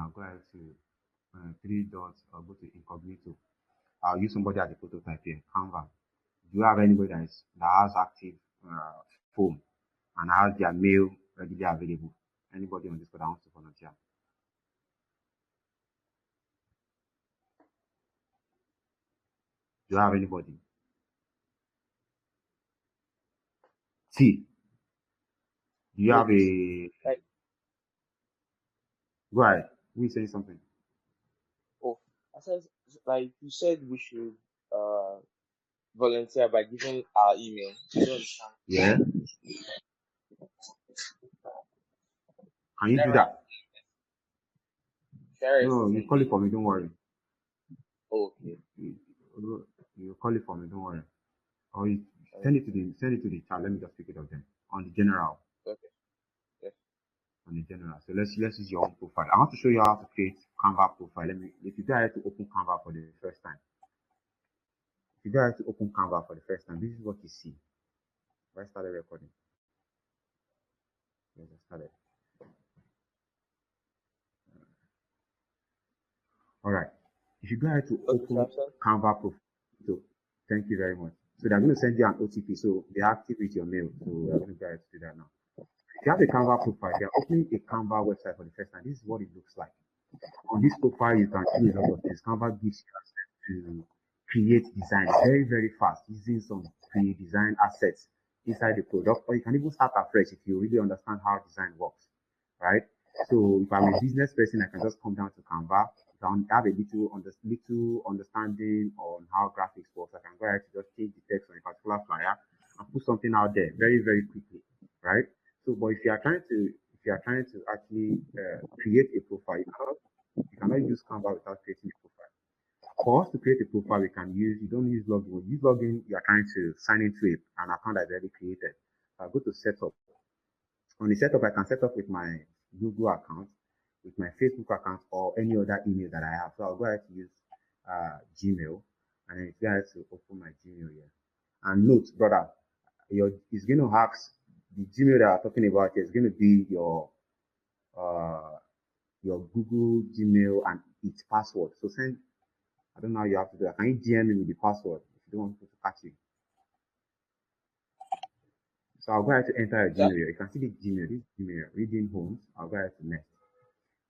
I'll go ahead to three dots. I'll go to incognito. I'll use somebody as a prototype here, Canva. Do you have anybody that has active phone and has their mail readily available? Anybody on this that wants to volunteer? Do you have anybody? T. Do you have a? Go ahead. We saying something. Oh, I said, like you said, we should volunteer by giving our email. Yeah. Can you do that? No, you call it for me. Don't worry. Okay. You call it for me. Don't worry. Or you send it to the chat. Let me just pick it up then on the general. Okay. Yes. On the general. So let's use your own profile. I want to show you how to create Canva profile. If you guys to open Canva for the first time. If you guys to open Canva for the first time, this is what you see. I started recording. Yes, I started. All right. If you go ahead to open Canva profile, so thank you very much. So they're going to send you an OTP. So they active with your mail. So we're going to go ahead to do that now. If you have a Canva profile, you're opening a Canva website for the first time. This is what it looks like. On this profile, you can do a lot of things. Canva gives you access to create design very, very fast using some pre-designed assets inside the product, or you can even start afresh if you really understand how design works, right? So if I'm a business person, I can just come down to Canva. If I have a little understanding on how graphics works, I can go ahead to just change the text on a particular flyer and put something out there very, very quickly, right? So, but if you are trying to actually create a profile, you cannot use Canva without creating a profile. For us to create a profile, you don't use login. When you use login, you are trying to sign into an account that's already created. I'll go to setup. On the setup, I can set up with my Google account, with my Facebook account, or any other email that I have. So I'll go ahead to use Gmail, and then it's going to open my Gmail here. And note, brother, it's going to ask the Gmail that I'm talking about here is going to be your Google Gmail and its password. So I don't know how you have to do that. Can you DM me with the password if you don't want people to catch you? So I'll go ahead to enter a Gmail. You can see the Gmail, this Gmail, reading homes. I'll go ahead to next.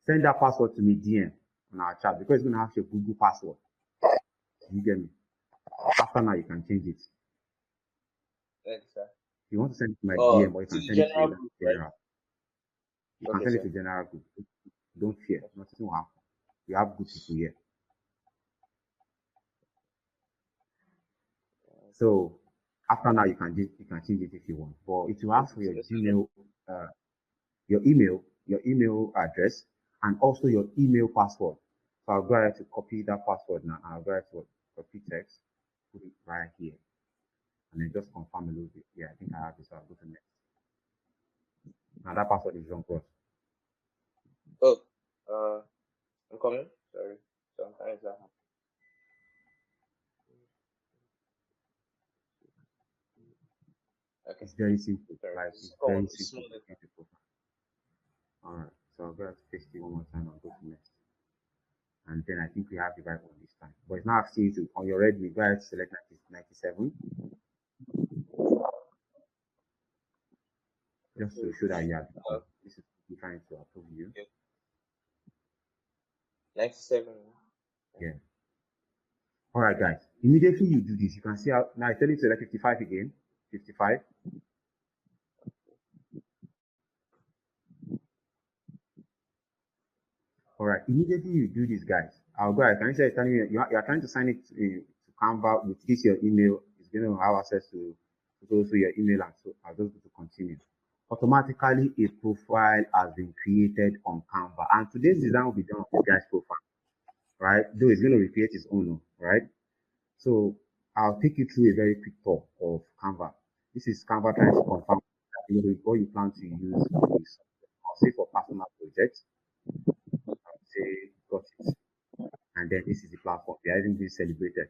Send that password to me DM on our chat because it's going to have your Google password. You get me? After now, you can change it. Thanks, sir. If you want to send it to my DM, or you can send it to general. You can send it to general group. Don't fear, nothing will happen. We have good people here. So after now, you can change it if you want. But it will ask for your Gmail, your email address, and also your email password. So I'll go ahead to copy that password now. I'll go ahead to copy text, put it right here, and then just confirm a little bit. Yeah, I think I have this. So I'll go to next. Now that password is wrong, cross. Oh, I'm coming. Sorry, sometimes that happens. Okay. It's very simple. Like it's very simple. All right. So I'll go ahead to paste it one more time. I'll go to next. And then I think we have the right one this time. But it's not asking you to, on your red, we go ahead to select 97. Just to show that you have this is trying to approve you. 97. Yeah. All right, guys. Immediately you do this, you can see how now I tell you to select 55 again. 55. All right. Immediately you do this, guys. I'll go ahead. Can you say you are trying to sign it to Canva with this your email? It's going to have access to also your email, and so I'll just go to continue. Automatically a profile has been created on Canva, and today's design will be done on this guy's profile, right? Though he's going to recreate his own, right? So I'll take you through a very quick tour of Canva. This is Canva trying to confirm that what you plan to use is, I'll say for personal projects. I'll say got it, and then this is the platform. We are even being celebrated.